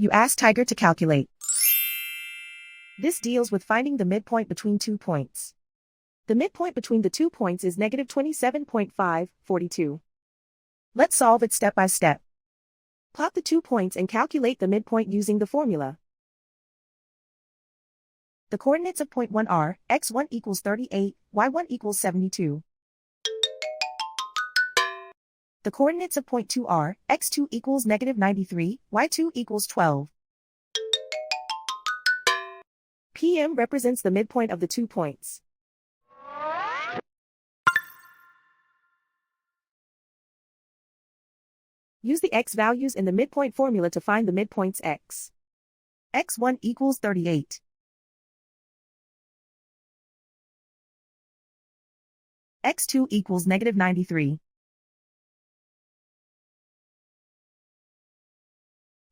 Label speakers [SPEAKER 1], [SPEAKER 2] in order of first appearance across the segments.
[SPEAKER 1] You ask Tiger to calculate. This deals with finding the midpoint between 2 points. The midpoint between the 2 points is negative 27.542. Let's solve it step by step. Plot the 2 points and calculate the midpoint using the formula. The coordinates of point 1 are x1 equals 38, y1 equals 72. The coordinates of point 2 are x2 equals negative 93, y2 equals 12. PM represents the midpoint of the 2 points. Use the x values in the midpoint formula to find the midpoints x. x1 equals 38. x2 equals negative 93.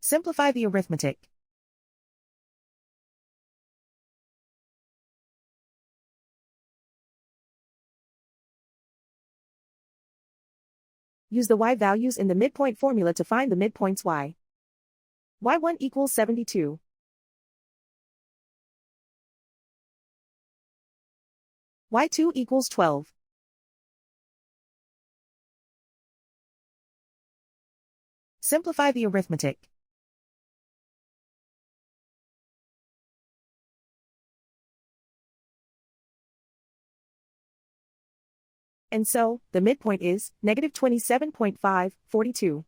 [SPEAKER 1] Simplify the arithmetic. Use the y values in the midpoint formula to find the midpoints y. y1 equals 72. y2 equals 12. Simplify the arithmetic. And so, the midpoint is negative 27.542.